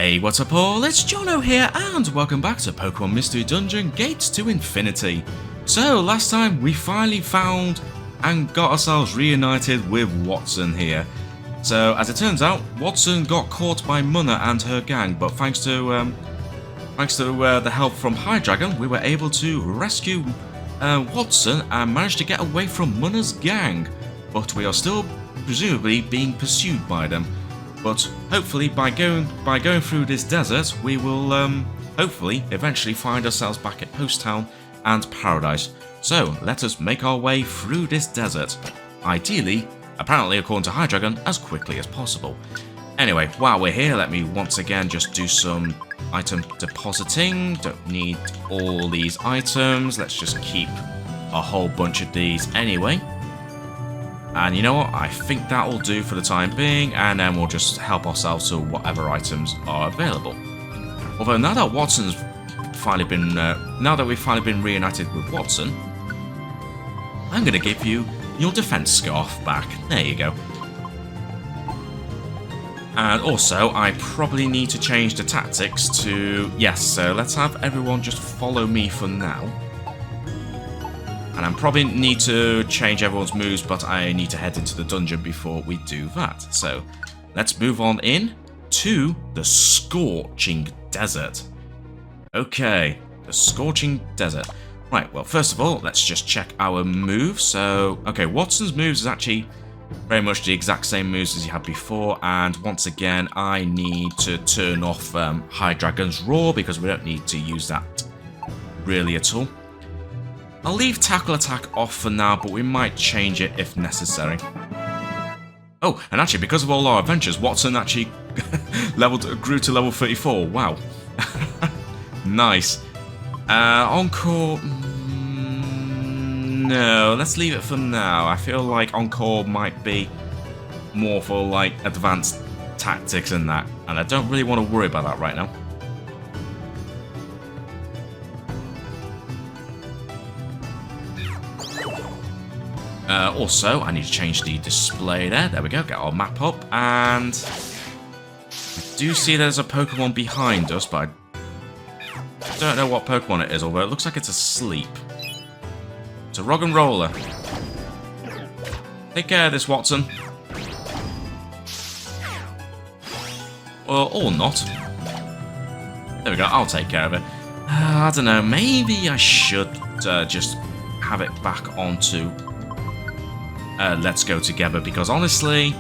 Hey, what's up all? It's Jono here and welcome back to Pokemon Mystery Dungeon Gates to Infinity. So, last time we finally found and got ourselves reunited with Wottson here. So, as it turns out, Wottson got caught by Munna and her gang, but thanks to the help from Hydreigon, we were able to rescue Wottson and managed to get away from Munna's gang. But we are still presumably being pursued by them. But hopefully, by going through this desert, we will hopefully eventually find ourselves back at Post Town and Paradise. So let us make our way through this desert. Ideally, apparently according to Hydreigon, as quickly as possible. Anyway, while we're here, let me once again just do some item depositing. Don't need all these items. Let's just keep a whole bunch of these anyway. And you know what, I think that will do for the time being, and then we'll just help ourselves to whatever items are available. Although now that we've finally been reunited with Wottson, I'm going to give you your defense scarf back. There you go. And also, I probably need to change the tactics to... Yes, so let's have everyone just follow me for now. And I probably need to change everyone's moves, but I need to head into the dungeon before we do that. So, let's move on in to the Scorching Desert. Okay, the Scorching Desert. Right, well, first of all, let's just check our moves. So, okay, Wattson's moves is actually very much the exact same moves as he had before. And once again, I need to turn off Hydreigon's Roar because we don't need to use that really at all. I'll leave Tackle Attack off for now, but we might change it if necessary. Oh, and actually, because of all our adventures, Wottson actually grew to level 34. Wow. Nice. Encore... no, let's leave it for now. I feel like Encore might be more for, like, advanced tactics and that. And I don't really want to worry about that right now. Also, I need to change the display there. There we go, get our map up. And I do see there's a Pokemon behind us, but I don't know what Pokemon it is, although it looks like it's asleep. It's a Rock and Roller. Take care of this, Wottson. Or not. There we go, I'll take care of it. I don't know, maybe I should just have it back onto... Let's Go Together, because honestly,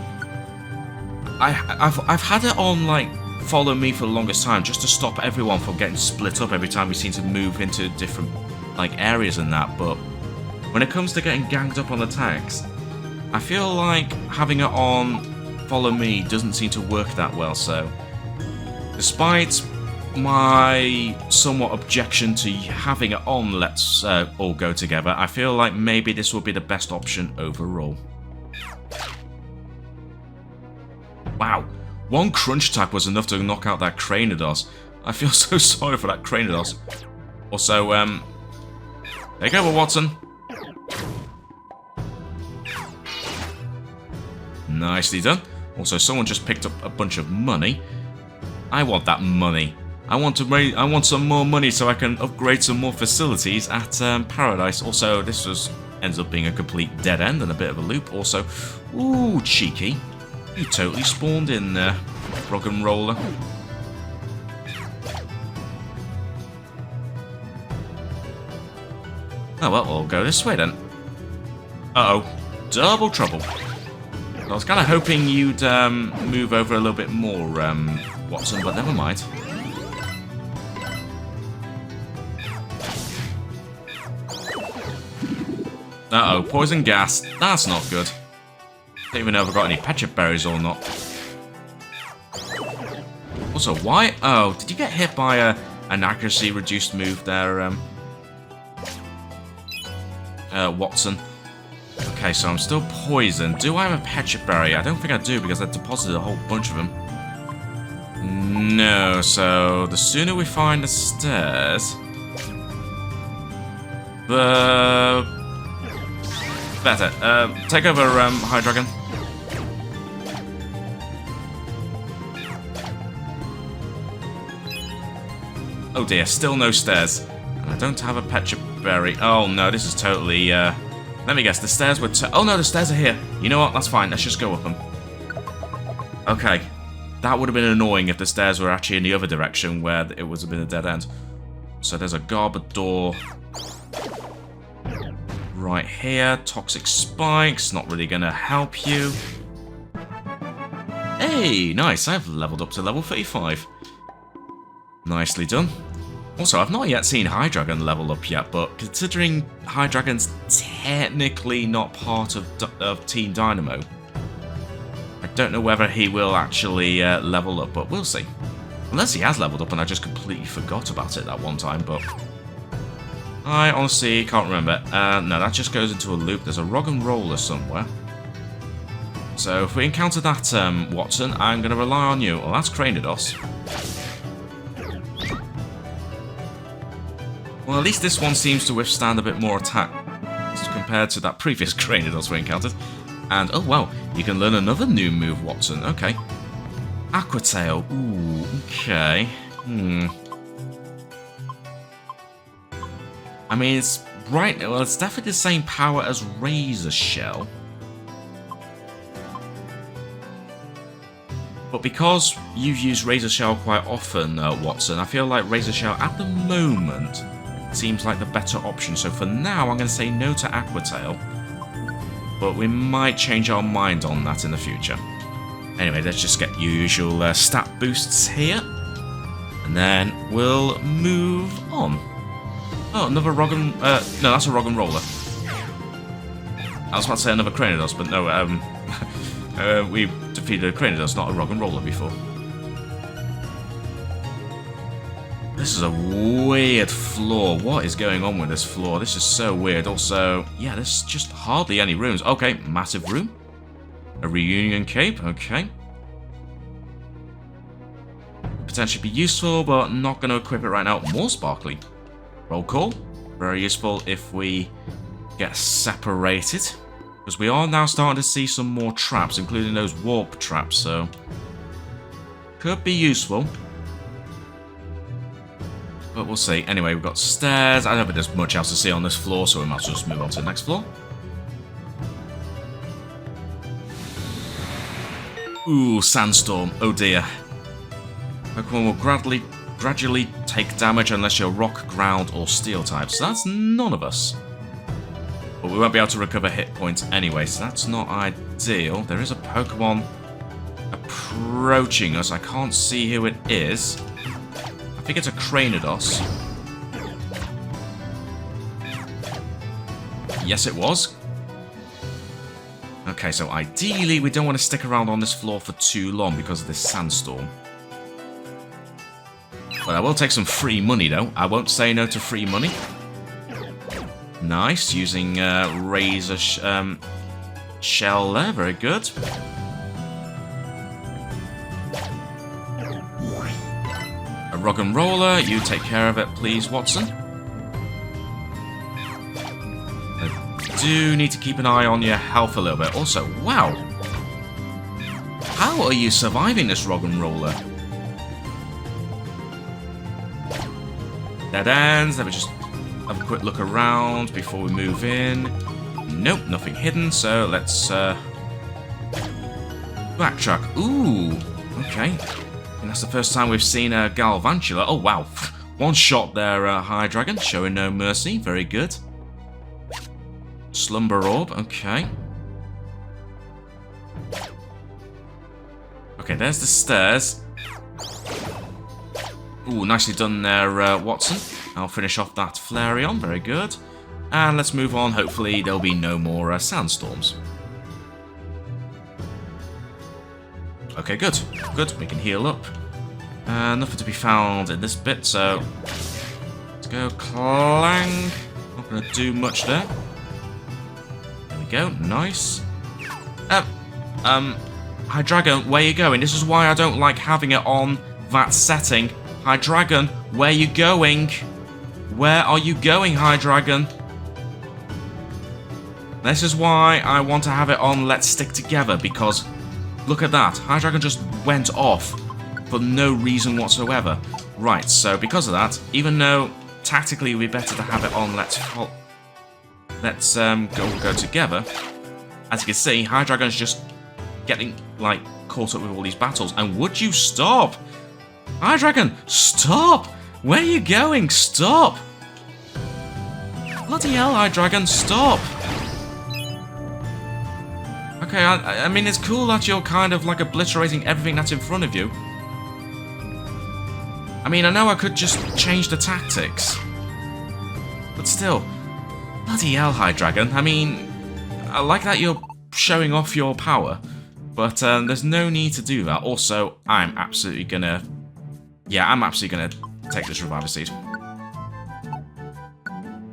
I've had it on like follow me for the longest time just to stop everyone from getting split up every time we seem to move into different like areas and that. But when it comes to getting ganged up on attacks, I feel like having it on follow me doesn't seem to work that well. So, despite my somewhat objection to having it on Let's All Go Together, I feel like maybe this will be the best option overall. Wow, one crunch attack was enough to knock out that Cranidos. I feel so sorry for that Cranidos. Also, take over, Wottson. Nicely done. Also, someone just picked up a bunch of money. I want that money. I want some more money so I can upgrade some more facilities at Paradise. Also, this ends up being a complete dead end and a bit of a loop. Also, ooh, cheeky. You totally spawned in there, Rock and Roller. Oh well, we'll go this way then. Uh-oh, double trouble. I was kind of hoping you'd move over a little bit more, Wottson, but never mind. Uh-oh, poison gas. That's not good. Don't even know if I've got any Pecha Berries or not. Also, why? Oh, did you get hit by an accuracy reduced move there, Wottson? Okay, so I'm still poisoned. Do I have a Pecha Berry? I don't think I do because I deposited a whole bunch of them. No, so the sooner we find the stairs, the better. Take over, Hydreigon. Oh dear, still no stairs. And I don't have a Petra Berry. Oh no, this is totally... Let me guess, the stairs were... Oh no, the stairs are here. You know what? That's fine. Let's just go up them. Okay. That would have been annoying if the stairs were actually in the other direction where it would have been a dead end. So there's a guard door right here. Toxic spikes. Not really going to help you. Hey, nice. I've leveled up to level 35. Nicely done. Also, I've not yet seen Hydreigon level up yet, but considering Hydreigon's technically not part of Team Dynamo, I don't know whether he will actually level up, but we'll see. Unless he has leveled up and I just completely forgot about it that one time, but... I honestly can't remember. No, that just goes into a loop. There's a Roggenrola somewhere. So if we encounter that Wottson, I'm going to rely on you. Well, that's Cranidos. Well, at least this one seems to withstand a bit more attack compared to that previous Cranidos we encountered. And, oh wow, you can learn another new move, Wottson. Okay. Aqua Tail. Ooh, okay. I mean, it's right. Well, it's definitely the same power as Razor Shell. But because you've used Razor Shell quite often, Wottson, I feel like Razor Shell at the moment seems like the better option. So for now, I'm going to say no to Aqua Tail. But we might change our mind on that in the future. Anyway, let's just get your usual stat boosts here. And then we'll move on. Oh, another Roggen... no, that's a Roggenrola. I was about to say another Cranidos, but no, we defeated a Cranidos, not a Roggenrola before. This is a weird floor. What is going on with this floor? This is so weird. Also, yeah, there's just hardly any rooms. Okay, massive room. A reunion cape. Okay. Potentially be useful, but not going to equip it right now. More sparkly. Roll call. Very useful if we get separated. Because we are now starting to see some more traps, including those warp traps, so... could be useful. But we'll see. Anyway, we've got stairs. I don't think there's much else to see on this floor, so we might as well just move on to the next floor. Ooh, sandstorm. Oh dear. Pokemon will gradually take damage unless you're rock, ground, or steel type. So that's none of us. But we won't be able to recover hit points anyway, so that's not ideal. There is a Pokemon approaching us. I can't see who it is. I think it's a Cranidos. Yes, it was. Okay, so ideally we don't want to stick around on this floor for too long because of this sandstorm. But I will take some free money, though. I won't say no to free money. Nice, using Razor Shell there. Very good. A Roggenrola, you take care of it, please, Wottson. I do need to keep an eye on your health a little bit. Also, wow. How are you surviving this Roggenrola? Dead ends. Let me just have a quick look around before we move in. Nope, nothing hidden, so let's backtrack. Ooh, okay. And that's the first time we've seen a Galvantula. Oh, wow. One shot there, Hydreigon, showing no mercy. Very good. Slumber Orb, okay. Okay, there's the stairs. Ooh, nicely done there, Wottson. I'll finish off that Flareon, very good. And let's move on, hopefully there'll be no more sandstorms. Okay, good. Good, we can heal up. Nothing to be found in this bit, so... let's go clang. Not going to do much there. There we go, nice. Hydreigon, where are you going? This is why I don't like having it on that setting. Hydreigon, where are you going? Where are you going, Hydreigon? This is why I want to have it on Let's Stick Together, because look at that. Hydreigon just went off. for no reason whatsoever. Right, so because of that, even though tactically it would be better to have it on let's go together, as you can see, Hydreigon's just getting, like, caught up with all these battles. And would you stop? Hydreigon, stop! Where are you going? Stop! Bloody hell, Hydreigon, stop! Okay, I mean, it's cool that you're kind of, like, obliterating everything that's in front of you. I mean, I know I could just change the tactics. But still, bloody hell, Hydreigon. I mean, I like that you're showing off your power, but there's no need to do that. Also, I'm absolutely gonna take this Reviver Seed.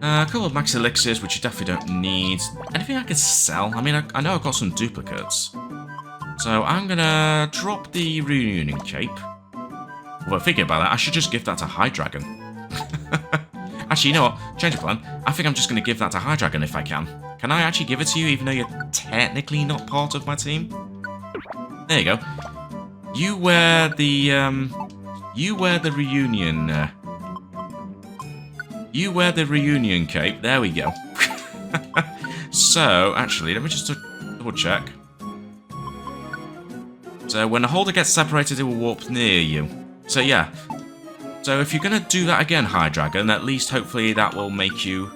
A couple of Max Elixirs, which you definitely don't need. Anything I could sell? I mean, I know I've got some duplicates. So I'm gonna drop the Reunion Cape. Well, thinking about that, I should just give that to Hydreigon. Actually, you know what? Change of plan. I think I'm just going to give that to Hydreigon if I can. Can I actually give it to you even though you're technically not part of my team? There you go. You wear the reunion... you wear the reunion cape. There we go. So, actually, let me just double check. So, when the holder gets separated, it will warp near you. So, yeah. So, if you're going to do that again, Hydreigon, at least hopefully that will make you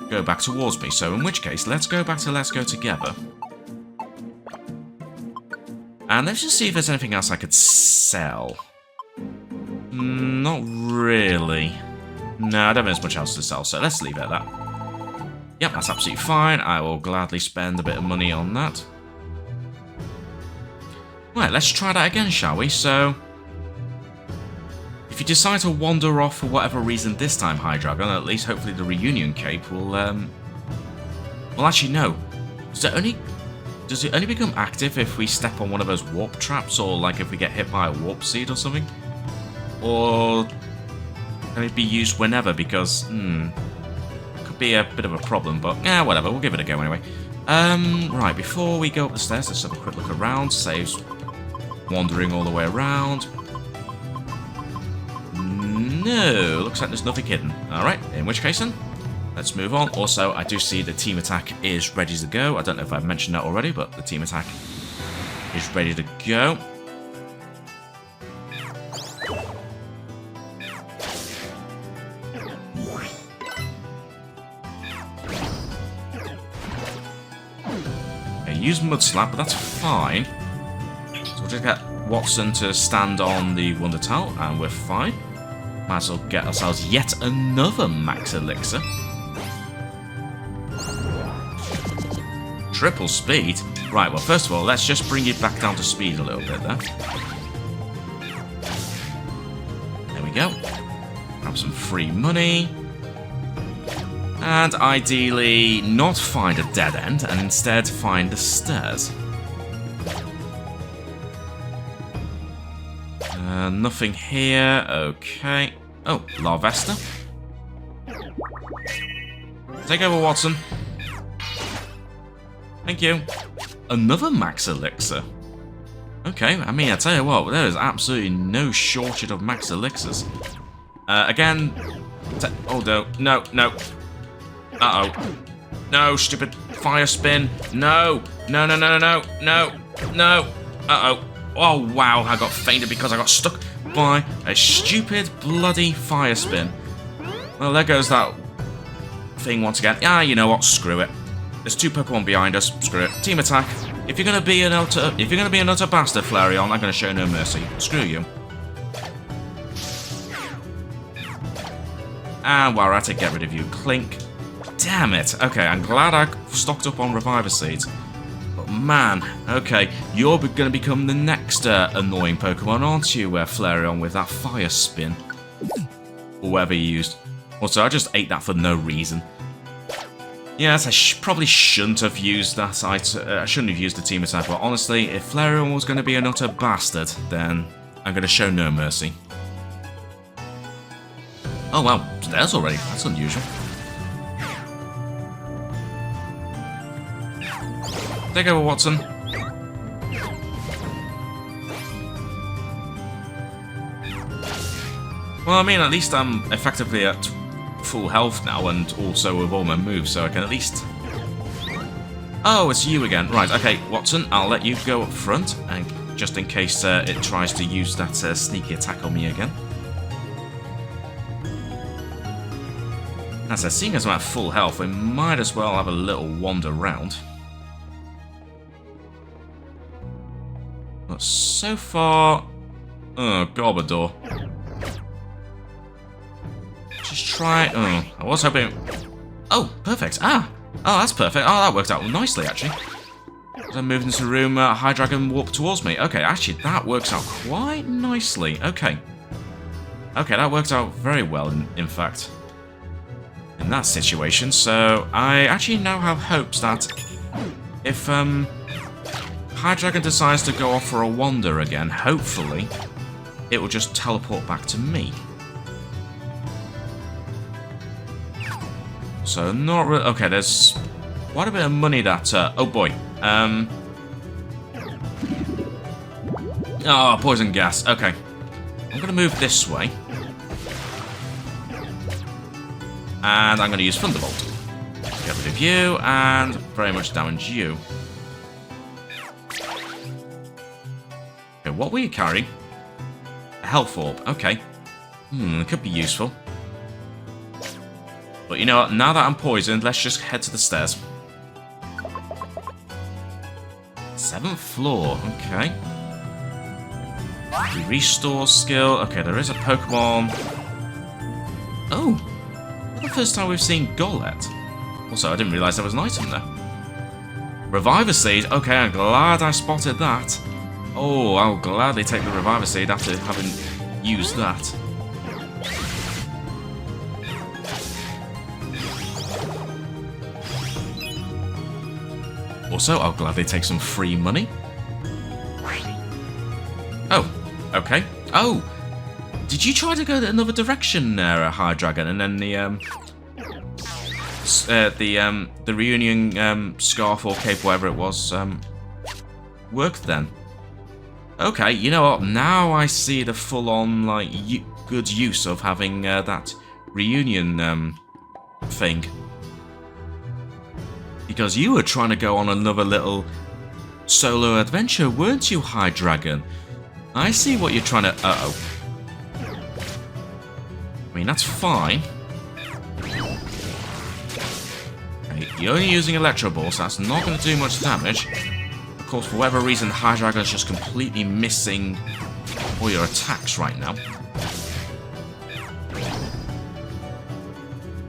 go back towards me. So, in which case, let's go back to Let's Go Together. And let's just see if there's anything else I could sell. Not really. No, I don't think there's much else to sell, so let's leave it at that. Yep, that's absolutely fine. I will gladly spend a bit of money on that. Right, let's try that again, shall we? So, if you decide to wander off for whatever reason this time, Hydreigon, at least hopefully the Reunion Cape will, well, actually, no. Does it only become active if we step on one of those warp traps, or like if we get hit by a warp seed or something? Or can it be used whenever? Because, could be a bit of a problem, but yeah, whatever, we'll give it a go anyway. Right, before we go up the stairs, let's have a quick look around. Saves wandering all the way around. No, looks like there's nothing hidden. Alright, in which case then, let's move on. Also, I do see the team attack is ready to go. I don't know if I've mentioned that already, but the team attack is ready to go. Use Mud Slap, but that's fine. So we'll just get Wottson to stand on the Wonder Towel, and we're fine. Might as well get ourselves yet another Max Elixir. Triple speed? Right, well, first of all, let's just bring it back down to speed a little bit there. There we go. Grab some free money. And ideally, not find a dead end, and instead find the stairs. Nothing here, okay. Oh, Larvesta. Take over, Wottson. Thank you. Another Max Elixir. Okay, I mean, I tell you what, there is absolutely no shortage of Max Elixirs. Again... Oh, no. Uh-oh. No, stupid fire spin. No. Uh-oh. Oh, wow, I got fainted because I got stuck by a stupid bloody fire spin. Well, there goes that thing once again. Ah, you know what? Screw it. There's two Pokemon behind us. Screw it. Team attack. If you're gonna be an utter bastard, Flareon, I'm gonna show no mercy. Screw you. And while we're at it, get rid of you. Clink. Damn it. Okay, I'm glad I stocked up on Reviver Seeds. But man, okay, you're going to become the next annoying Pokemon, aren't you, Flareon, with that fire spin? Or whatever you used. Also, I just ate that for no reason. Yes, I probably shouldn't have used that. I shouldn't have used the team attack, but honestly, if Flareon was going to be an utter bastard, then I'm going to show no mercy. Oh wow, stairs already. That's unusual. Take over, Wottson. Well, I mean, at least I'm effectively at full health now, and also with all my moves, so I can at least... Oh, it's you again. Right, okay, Wottson, I'll let you go up front, and just in case it tries to use that sneaky attack on me again. As I said, seeing as I'm at full health, we might as well have a little wander around. But so far... Oh, Garbodor. Just try... Oh, I was hoping... Oh, perfect. Ah! Oh, that's perfect. Oh, that worked out nicely, actually. As I moved into the room, Hydreigon walked towards me. Okay, actually, that works out quite nicely. Okay. Okay, that worked out very well, in fact. In that situation. So, I actually now have hopes that if Hydreigon decides to go off for a wander again, hopefully, it will just teleport back to me. So, not really... Okay, there's quite a bit of money that... oh, boy. Oh, poison gas. Okay. I'm going to move this way. And I'm going to use Thunderbolt. Get rid of you, and very much damage you. Okay, what were you carrying? A health orb. Okay. It could be useful. But you know what, now that I'm poisoned, let's just head to the stairs. 7th floor, okay. The restore skill, okay, there is a Pokemon. Oh, the first time we've seen Golett. Also, I didn't realise there was an item there. Reviver Seed, okay, I'm glad I spotted that. Oh, I'll gladly take the Reviver Seed after having used that. Also, I'll gladly take some free money. Oh, okay. Oh, did you try to go another direction there, Hydreigon, and then the reunion scarf or cape, whatever it was, worked then? Okay, you know what? Now I see the full-on like good use of having that reunion thing. Because you were trying to go on another little solo adventure, weren't you, Hydreigon? I see what you're trying to... Uh-oh. I mean, that's fine. Okay, you're only using Electro Ball, so that's not going to do much damage. Of course, for whatever reason, Hydreigon's just completely missing all your attacks right now.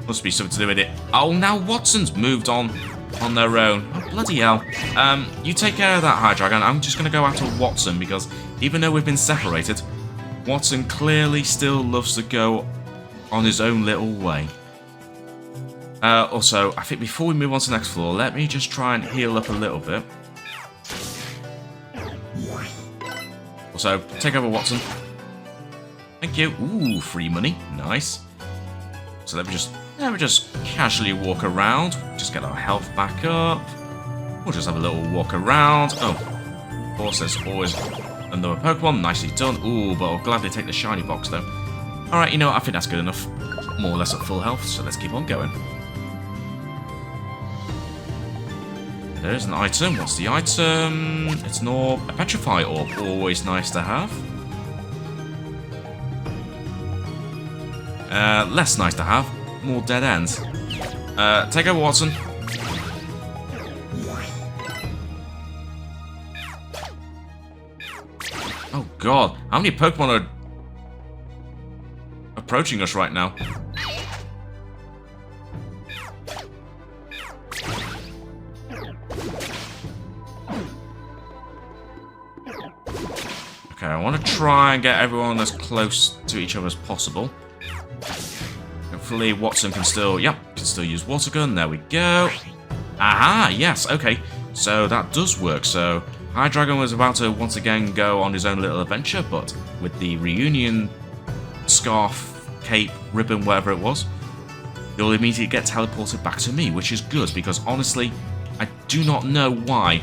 Must be something to do with it. Oh, now Wattson's moved on their own. Oh, bloody hell. You take care of that, Hydreigon. I'm just going to go after Wottson, because even though we've been separated, Wottson clearly still loves to go on his own little way. Also, I think before we move on to the next floor, let me just try and heal up a little bit. Also, take over, Wottson. Thank you. Ooh, free money. Nice. So let me just casually walk around. Just get our health back up. We'll just have a little walk around. Oh, of course, there's always another Pokemon. Nicely done. Ooh, but I'll gladly take the shiny box, though. Alright, you know what? I think that's good enough. More or less at full health, so let's keep on going. There's an item. What's the item? It's an orb. A Petrify Orb. Always nice to have. Less nice to have. More dead ends. Take over, Wottson. Oh god, how many Pokemon are approaching us right now? Okay, I want to try and get everyone as close to each other as possible. Hopefully Wottson can still, can still use Water Gun. There we go. Aha, yes, okay. So that does work. So Hydreigon was about to once again go on his own little adventure, but with the reunion scarf, cape, ribbon, whatever it was, he'll immediately get teleported back to me, which is good, because honestly, I do not know why.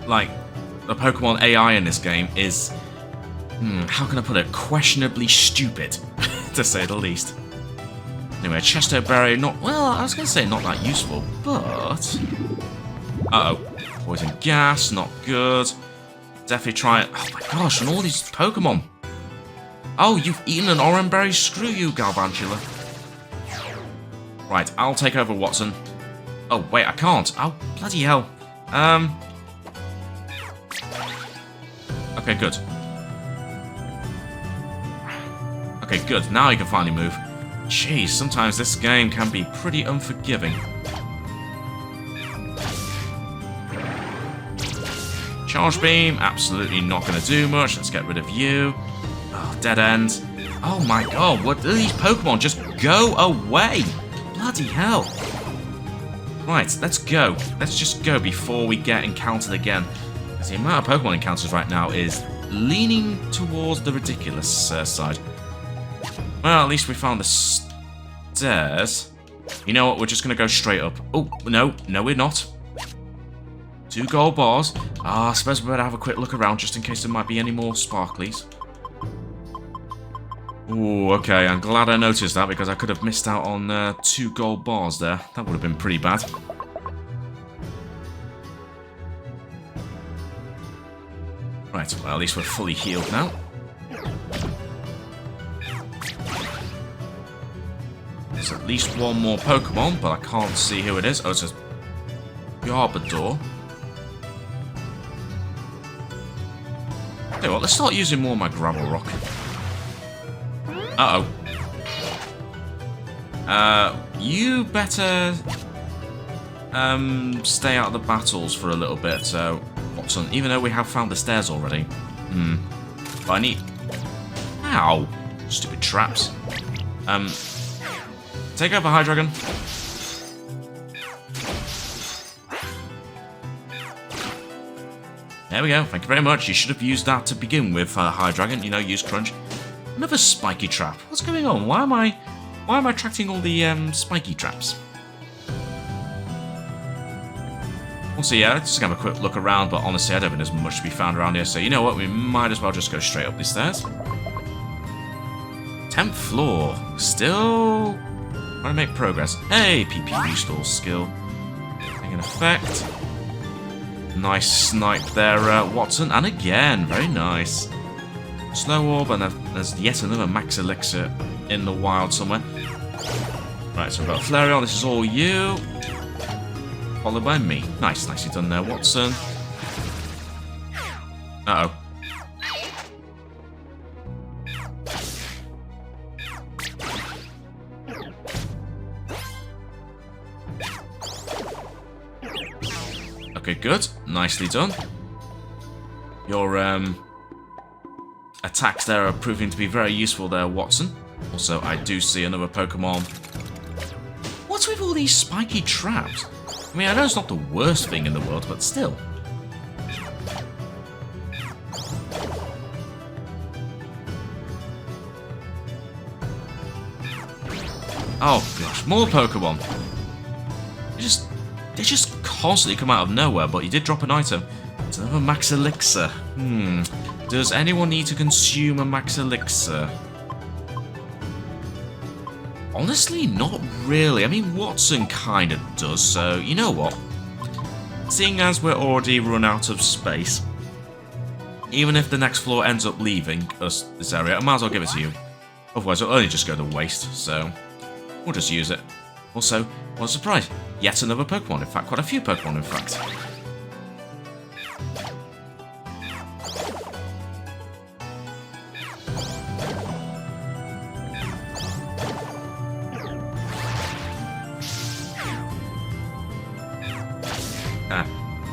Like, the Pokemon AI in this game is How can I put it? Questionably stupid, to say the least. Anyway, Chesto Berry, not... Well, I was going to say not that useful, but... Uh-oh. Poison gas, not good. Definitely try it. Oh my gosh, and all these Pokemon. Oh, you've eaten an orange berry? Screw you, Galvantula. Right, I'll take over Wottson. Oh, wait, I can't. Oh, bloody hell. Okay, good. Okay, good. Now you can finally move. Jeez, sometimes this game can be pretty unforgiving. Charge Beam, absolutely not going to do much. Let's get rid of you. Oh, dead end. Oh my god, what do these Pokemon just go away? Bloody hell. Right, let's go. Let's just go before we get encountered again. Because the amount of Pokemon encounters right now is leaning towards the ridiculous side. Well, at least we found the stairs. You know what, we're just going to go straight up. Oh, no, we're not. 2 gold bars. I suppose we better have a quick look around just in case there might be any more sparklies. Ooh, okay, I'm glad I noticed that because I could have missed out on 2 gold bars there. That would have been pretty bad. Right, well, at least we're fully healed now. There's at least one more Pokemon, but I can't see who it is. Oh, it says Garbodor. Tell you what, let's start using more of my Gravel Rock. Uh-oh. You better stay out of the battles for a little bit, Wottson, even though we have found the stairs already. But I need... Ow! Stupid traps. Take over, Hydreigon. There we go, thank you very much. You should have used that to begin with, Hydreigon. You know, use Crunch. Another spiky trap. What's going on? Why am I attracting all the spiky traps? We'll see, yeah, just gonna have a quick look around, but honestly I don't think there's much to be found around here, so you know what, we might as well just go straight up these stairs. 10th floor. Still trying to make progress. Hey, PP restore skill. Taking effect. Nice snipe there, Wottson, and again, very nice. Snow Orb, and there's yet another Max Elixir in the wild somewhere. Right, so we've got Flareon, this is all you. Followed by me. Nice, nicely done there, Wottson. Uh-oh. Okay, good. Nicely done. Your, attacks there are proving to be very useful there, Wottson. Also, I do see another Pokemon. What's with all these spiky traps? I mean, I know it's not the worst thing in the world, but still. Oh gosh, more Pokemon. They just constantly come out of nowhere, but you did drop an item. It's another Max Elixir. Does anyone need to consume a Max Elixir? Honestly, not really. I mean, Wottson kind of does, so you know what? Seeing as we're already run out of space, even if the next floor ends up leaving us this area, I might as well give it to you. Otherwise, it'll only just go to waste, so we'll just use it. Also, what a surprise, yet another Pokemon. In fact, quite a few Pokemon, in fact.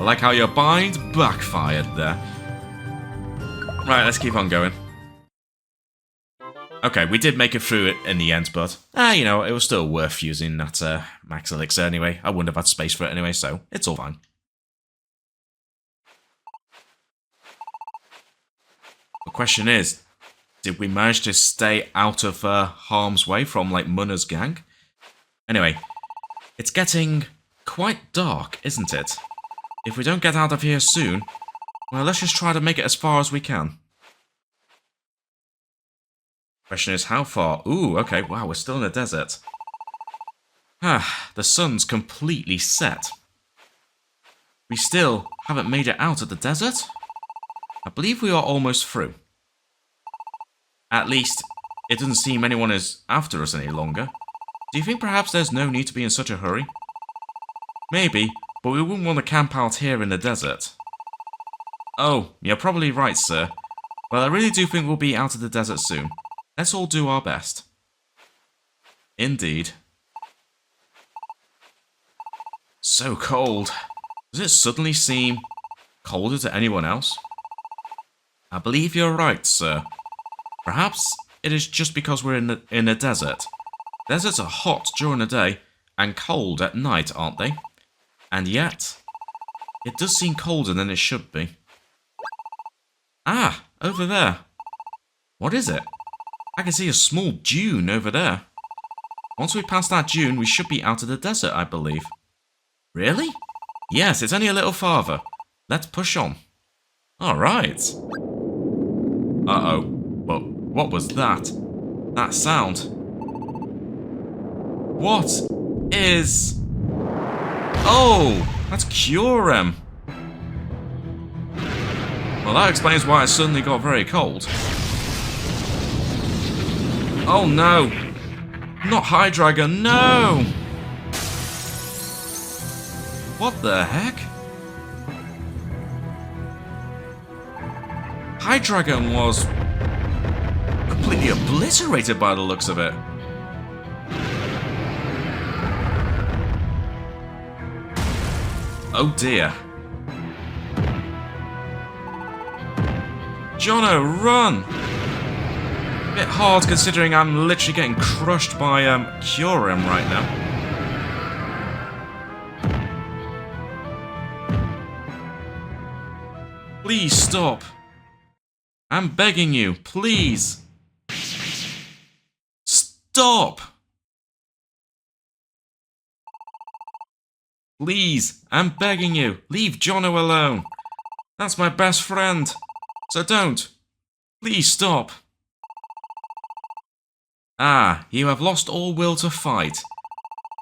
I like how your bind backfired there. Right, let's keep on going. Okay, we did make it through it in the end, but, you know, it was still worth using that Max Elixir anyway. I wouldn't have had space for it anyway, so it's all fine. The question is, did we manage to stay out of harm's way from, like, Munna's gang? Anyway, it's getting quite dark, isn't it? If we don't get out of here soon, well, let's just try to make it as far as we can. Question is how far? Ooh, okay, wow, we're still in the desert. Ah, the sun's completely set. We still haven't made it out of the desert? I believe we are almost through. At least, it doesn't seem anyone is after us any longer. Do you think perhaps there's no need to be in such a hurry? Maybe, but we wouldn't want to camp out here in the desert. Oh, you're probably right, sir. Well, I really do think we'll be out of the desert soon. Let's all do our best. Indeed. So cold. Does it suddenly seem colder to anyone else? I believe you're right, sir. Perhaps it is just because we're in a desert. Deserts are hot during the day and cold at night, aren't they? And yet, it does seem colder than it should be. Ah, over there. What is it? I can see a small dune over there. Once we pass that dune, we should be out of the desert, I believe. Really? Yes, it's only a little farther. Let's push on. Alright. Uh-oh. But what was that? That sound. What is... Oh! That's Kyurem. Well, that explains why it suddenly got very cold. Oh no! Not Hydreigon, no! What the heck? Hydreigon was completely obliterated by the looks of it. Oh dear. Jono, run! Bit hard considering I'm literally getting crushed by Kyurem right now. Please stop. I'm begging you, please. Stop! Please, I'm begging you, leave Jono alone. That's my best friend. So don't. Please stop. Ah, you have lost all will to fight.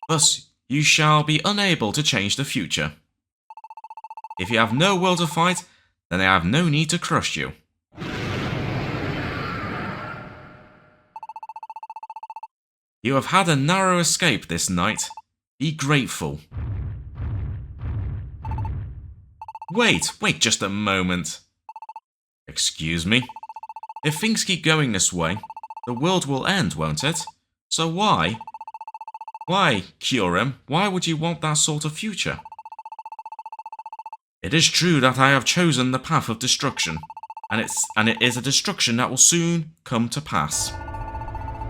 Thus, you shall be unable to change the future. If you have no will to fight, then I have no need to crush you. You have had a narrow escape this night. Be grateful. Wait just a moment. Excuse me? If things keep going this way, the world will end, won't it? So why? Why, Kyurem, why would you want that sort of future? It is true that I have chosen the path of destruction, and it is a destruction that will soon come to pass.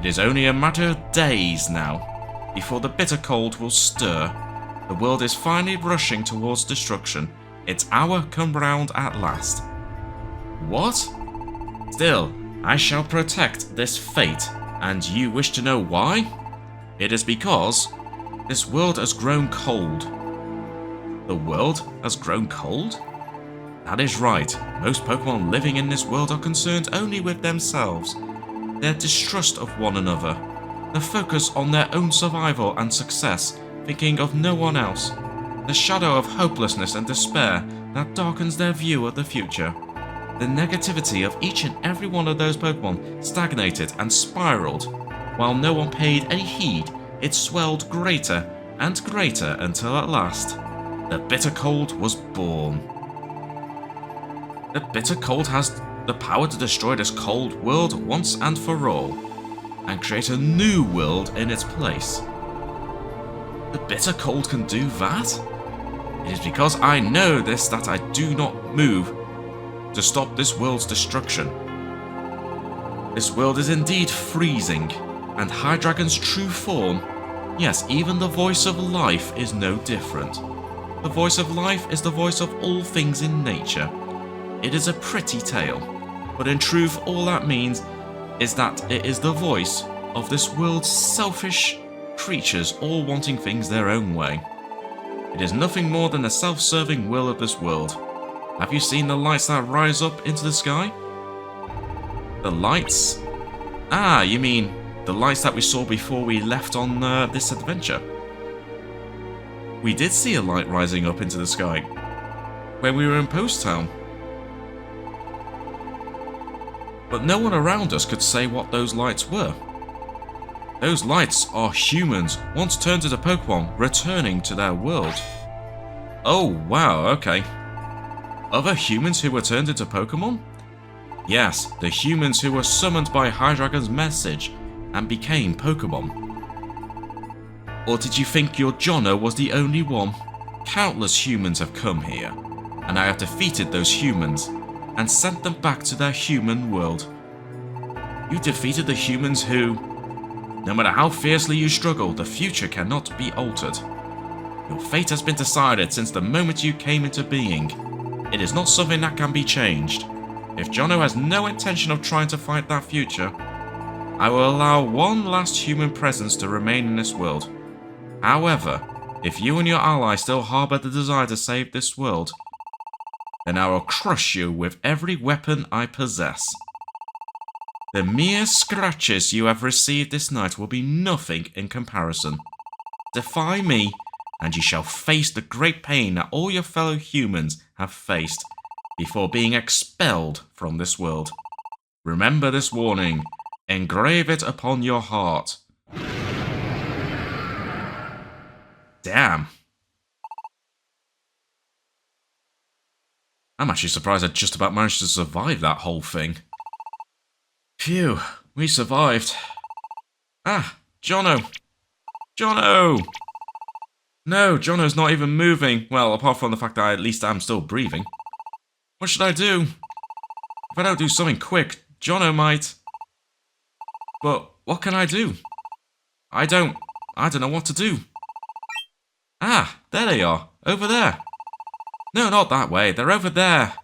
It is only a matter of days now, before the bitter cold will stir. The world is finally rushing towards destruction. Its hour come round at last. What? Still, I shall protect this fate, and you wish to know why? It is because this world has grown cold. The world has grown cold? That is right. Most Pokémon living in this world are concerned only with themselves. Their distrust of one another. The focus on their own survival and success, thinking of no one else. The shadow of hopelessness and despair that darkens their view of the future. The negativity of each and every one of those Pokémon stagnated and spiraled. While no one paid any heed, it swelled greater and greater until at last, the bitter cold was born. The bitter cold has the power to destroy this cold world once and for all, and create a new world in its place. The bitter cold can do that? It is because I know this that I do not move to stop this world's destruction. This world is indeed freezing, and Hydreigon's true form, yes, even the voice of life is no different. The voice of life is the voice of all things in nature. It is a pretty tale, but in truth all that means is that it is the voice of this world's selfish creatures all wanting things their own way. It is nothing more than the self-serving will of this world. Have you seen the lights that rise up into the sky? The lights Ah, you mean the lights that we saw before we left on this adventure? We did see a light rising up into the sky when we were in Post Town. But no one around us could say what those lights were. Those lights are humans once turned into Pokemon returning to their world. Oh wow, okay. Other humans who were turned into Pokemon? Yes, the humans who were summoned by Hydreigon's message and became Pokemon. Or did you think your Jono was the only one? Countless humans have come here, and I have defeated those humans and sent them back to their human world. You defeated the humans who, no matter how fiercely you struggle, the future cannot be altered. Your fate has been decided since the moment you came into being. It is not something that can be changed. If Jono has no intention of trying to fight that future, I will allow one last human presence to remain in this world. However, if you and your ally still harbor the desire to save this world, then I will crush you with every weapon I possess. The mere scratches you have received this night will be nothing in comparison. Defy me, and you shall face the great pain that all your fellow humans have faced before being expelled from this world. Remember this warning. Engrave it upon your heart. Damn. I'm actually surprised I just about managed to survive that whole thing. Phew, we survived. Ah, Jono. Jono! No, Jono's not even moving. Well, apart from the fact that at least I'm still breathing. What should I do? If I don't do something quick, Jono might. But what can I do? I don't know what to do. Ah, there they are. Over there. No, not that way. They're over there.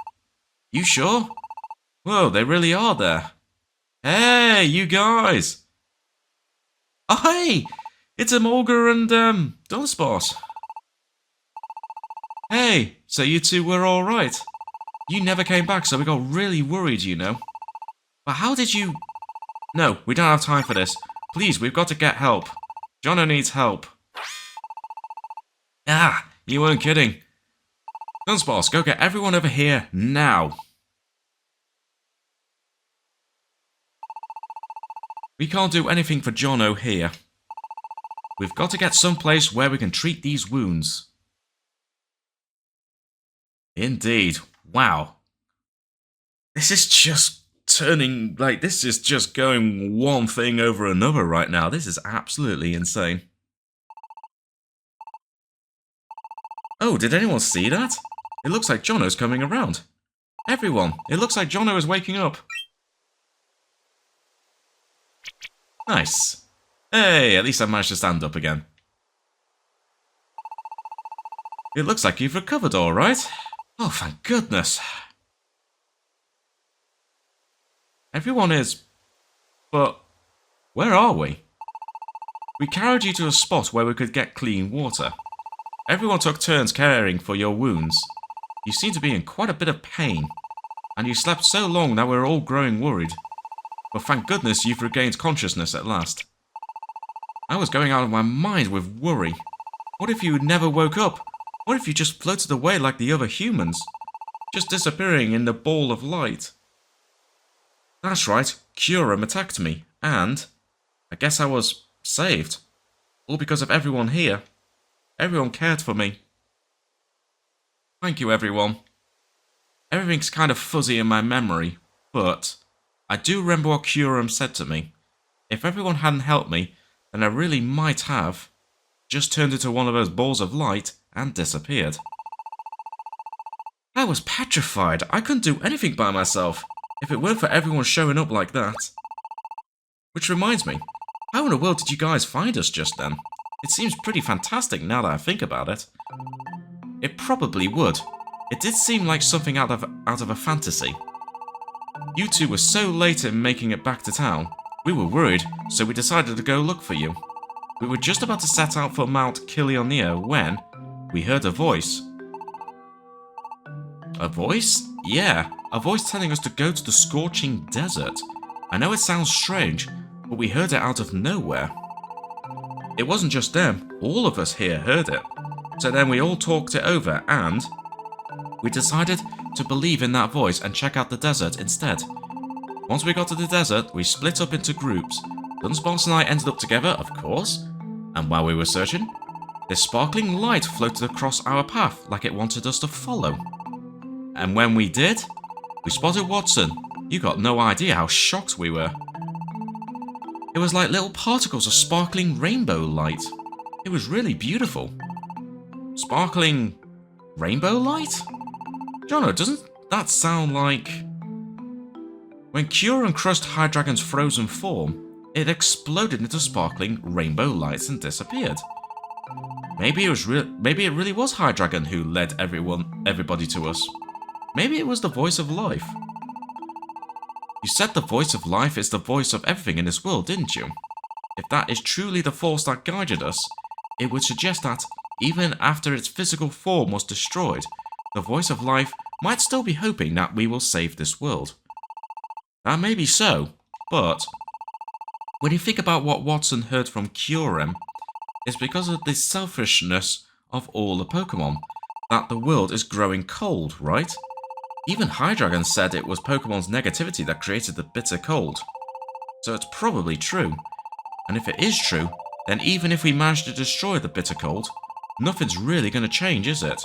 You sure? Whoa, they really are there. Hey, you guys. Oh, hey! It's Amolga and, Dunsparce. Hey, so you two were alright. You never came back, so we got really worried, you know. But how did you... No, we don't have time for this. Please, we've got to get help. Jono needs help. Ah, you weren't kidding. Dunsparce, go get everyone over here now. We can't do anything for Jono here. We've got to get someplace where we can treat these wounds. Indeed. Wow. This is just turning, this is just going one thing over another right now. This is absolutely insane. Oh, did anyone see that? It looks like Jono's coming around. Everyone, it looks like Jono is waking up. Nice. Hey, at least I managed to stand up again. It looks like you've recovered all right. Oh, thank goodness. Everyone is... But where are we? We carried you to a spot where we could get clean water. Everyone took turns caring for your wounds. You seem to be in quite a bit of pain. And you slept so long that we're all growing worried. But thank goodness you've regained consciousness at last. I was going out of my mind with worry. What if you never woke up? What if you just floated away like the other humans? Just disappearing in the ball of light. That's right, Kyurem attacked me, and I guess I was saved. All because of everyone here. Everyone cared for me. Thank you, everyone. Everything's kind of fuzzy in my memory, but I do remember what Kyurem said to me. If everyone hadn't helped me, then I really might have just turned into one of those balls of light and disappeared. I was petrified. I couldn't do anything by myself if it weren't for everyone showing up like that. Which reminds me, how in the world did you guys find us just then? It seems pretty fantastic now that I think about it. It probably would. It did seem like something out of a fantasy. You two were so late in making it back to town. We were worried, so we decided to go look for you. We were just about to set out for Mount Kilionea when we heard a voice. A voice? Yeah, a voice telling us to go to the Scorching Desert. I know it sounds strange, but we heard it out of nowhere. It wasn't just them, all of us here heard it. So then we all talked it over and we decided to believe in that voice and check out the desert instead. Once we got to the desert, we split up into groups. Dunsparce and I ended up together, of course, and while we were searching, this sparkling light floated across our path like it wanted us to follow. And when we did, we spotted Wottson. You got no idea how shocked we were. It was like little particles of sparkling rainbow light. It was really beautiful. Sparkling rainbow light? Jono, doesn't that sound like... When Kyurem crushed Hydreigon's frozen form, it exploded into sparkling rainbow lights and disappeared. Maybe it really was Hydreigon who led everybody to us. Maybe it was the voice of life. You said the voice of life is the voice of everything in this world, didn't you? If that is truly the force that guided us, it would suggest that, even after its physical form was destroyed, the voice of life might still be hoping that we will save this world. That may be so, but when you think about what Wottson heard from Kyurem, it's because of the selfishness of all the Pokémon that the world is growing cold, right? Even Hydreigon said it was Pokemon's negativity that created the bitter cold. So it's probably true. And if it is true, then even if we manage to destroy the bitter cold, nothing's really going to change, is it?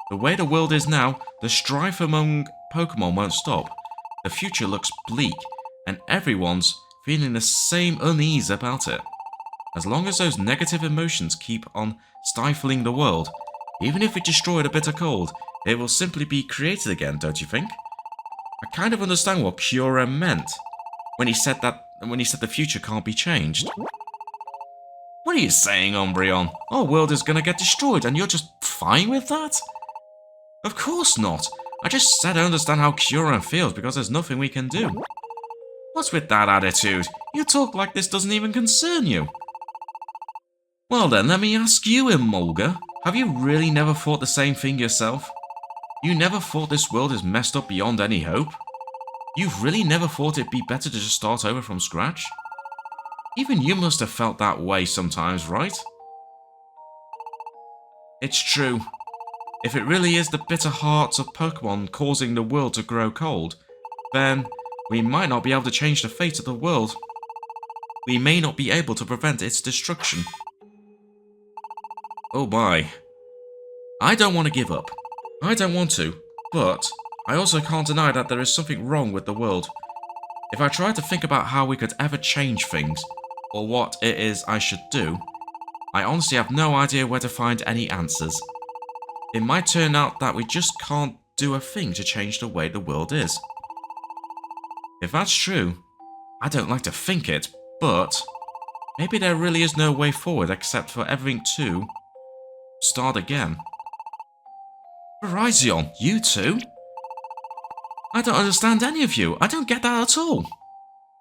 The way the world is now, the strife among Pokemon won't stop. The future looks bleak, and everyone's feeling the same unease about it. As long as those negative emotions keep on stifling the world, even if we destroy the bitter cold, it will simply be created again, don't you think? I kind of understand what Kyurem meant when he said the future can't be changed. What are you saying, Umbreon? Our world is gonna get destroyed and you're just fine with that? Of course not. I just said I understand how Kyurem feels because there's nothing we can do. What's with that attitude? You talk like this doesn't even concern you. Well then, let me ask you, Emolga. Have you really never thought the same thing yourself? You never thought this world is messed up beyond any hope? You've really never thought it'd be better to just start over from scratch? Even you must have felt that way sometimes, right? It's true. If it really is the bitter hearts of Pokemon causing the world to grow cold, then we might not be able to change the fate of the world. We may not be able to prevent its destruction. Oh my. I don't want to give up. I don't want to, but I also can't deny that there is something wrong with the world. If I try to think about how we could ever change things, or what it is I should do, I honestly have no idea where to find any answers. It might turn out that we just can't do a thing to change the way the world is. If that's true, I don't like to think it, but maybe there really is no way forward except for everything to start again. Horizon, you two? I don't understand any of you. I don't get that at all.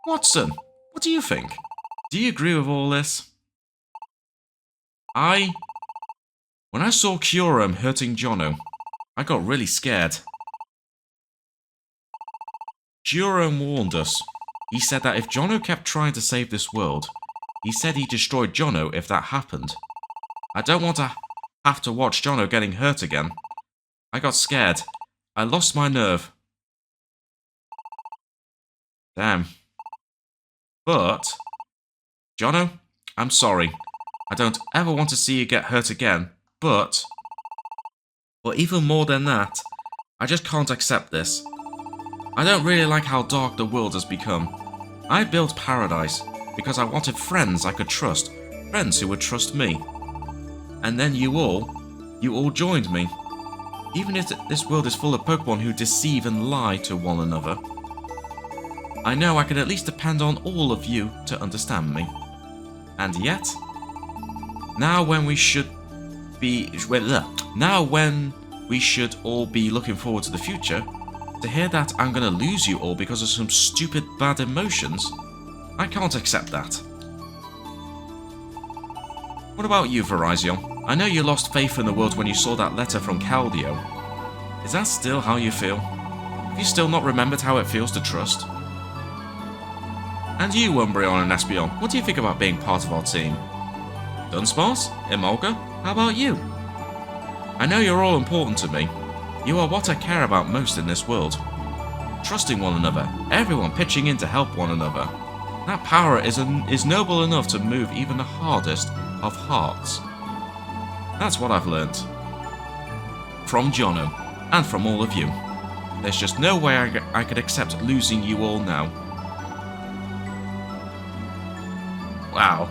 Wottson, what do you think? Do you agree with all this? When I saw Kyurem hurting Jono, I got really scared. Kyurem warned us. He said that if Jono kept trying to save this world, he said he'd destroy Jono if that happened. I don't want to have to watch Jono getting hurt again. I got scared. I lost my nerve. Damn. But, Jono, I'm sorry. I don't ever want to see you get hurt again, but even more than that, I just can't accept this. I don't really like how dark the world has become. I built Paradise because I wanted friends I could trust, friends who would trust me. And then you all joined me. Even if this world is full of Pokemon who deceive and lie to one another, I know I can at least depend on all of you to understand me. And yet, now when we should all be looking forward to the future, to hear that I'm gonna lose you all because of some stupid bad emotions, I can't accept that. What about you, Verizon? I know you lost faith in the world when you saw that letter from Caldio. Is that still how you feel? Have you still not remembered how it feels to trust? And you, Umbreon and Espeon, what do you think about being part of our team? Dunsparce? Emolga? How about you? I know you're all important to me. You are what I care about most in this world. Trusting one another, everyone pitching in to help one another. That power is noble enough to move even the hardest of hearts. That's what I've learnt. From Jono, and from all of you. There's just no way I could accept losing you all now. Wow.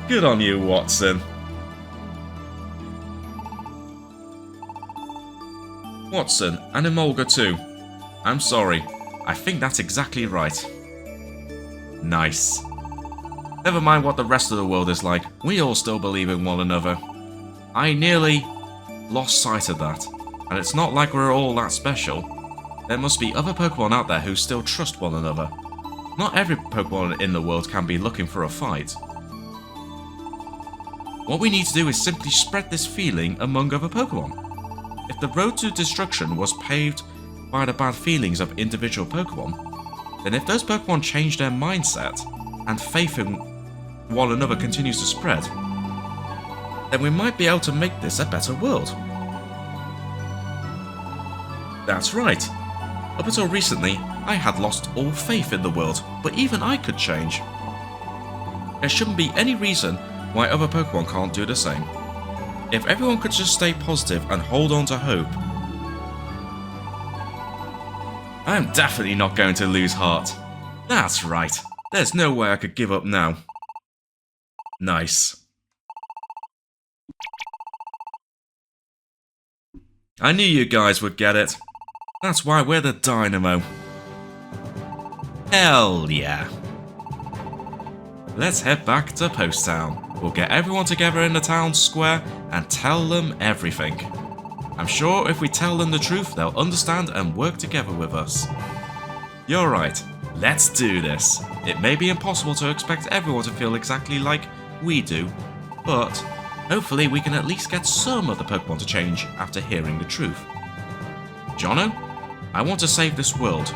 Good on you, Wottson. Wottson, and Emolga too. I'm sorry. I think that's exactly right. Nice. Never mind what the rest of the world is like, we all still believe in one another. I nearly lost sight of that, and it's not like we're all that special. There must be other Pokemon out there who still trust one another. Not every Pokemon in the world can be looking for a fight. What we need to do is simply spread this feeling among other Pokemon. If the road to destruction was paved by the bad feelings of individual Pokemon, then if those Pokemon change their mindset and faith in one another continues to spread, then we might be able to make this a better world. That's right. Up until recently, I had lost all faith in the world, but even I could change. There shouldn't be any reason why other Pokemon can't do the same. If everyone could just stay positive and hold on to hope. I'm definitely not going to lose heart. That's right. There's no way I could give up now. Nice. I knew you guys would get it. That's why we're the Dynamo. Hell yeah. Let's head back to Post Town. We'll get everyone together in the town square and tell them everything. I'm sure if we tell them the truth, they'll understand and work together with us. You're right. Let's do this. It may be impossible to expect everyone to feel exactly like we do, but hopefully we can at least get some of the Pokemon to change after hearing the truth. Jono, I want to save this world,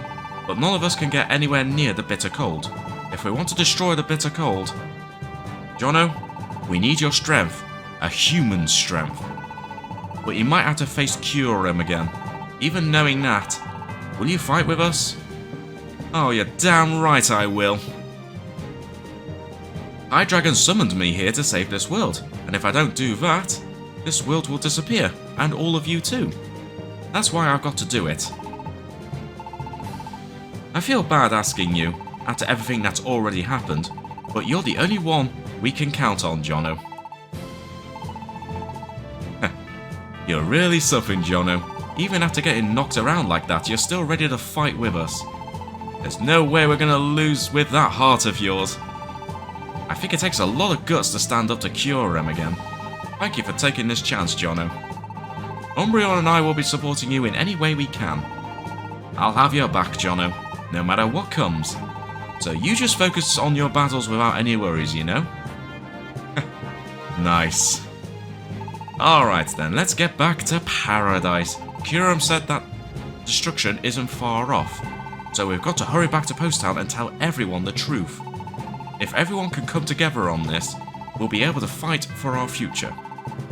but none of us can get anywhere near the bitter cold. If we want to destroy the bitter cold, Jono, we need your strength, a human strength. But you might have to face Kyurem again. Even knowing that, will you fight with us? Oh, you're damn right I will. Hydreigon summoned me here to save this world, and if I don't do that, this world will disappear, and all of you too. That's why I've got to do it. I feel bad asking you, after everything that's already happened, but you're the only one we can count on, Jono. You're really something, Jono. Even after getting knocked around like that, you're still ready to fight with us. There's no way we're gonna lose with that heart of yours. I think it takes a lot of guts to stand up to Kyurem again. Thank you for taking this chance, Jono. Umbreon and I will be supporting you in any way we can. I'll have your back, Jono, no matter what comes. So you just focus on your battles without any worries, you know? Nice. Alright then, let's get back to Paradise. Kyurem said that destruction isn't far off, so we've got to hurry back to Post Town and tell everyone the truth. If everyone can come together on this, we'll be able to fight for our future.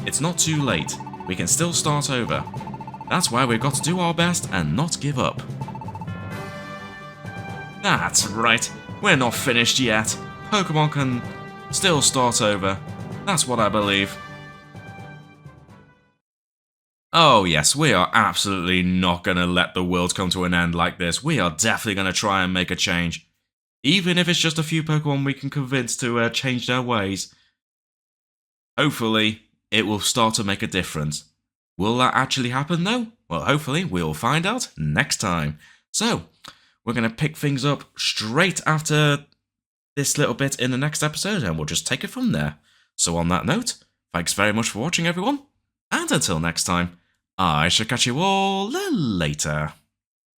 It's not too late, we can still start over. That's why we've got to do our best and not give up. That's right, we're not finished yet. Pokemon can still start over. That's what I believe. Oh yes, we are absolutely not going to let the world come to an end like this. We are definitely going to try and make a change. Even if it's just a few Pokemon we can convince to change their ways. Hopefully, it will start to make a difference. Will that actually happen though? Well, hopefully we'll find out next time. So, we're going to pick things up straight after this little bit in the next episode and we'll just take it from there. So on that note, thanks very much for watching everyone, and until next time, I shall catch you all later.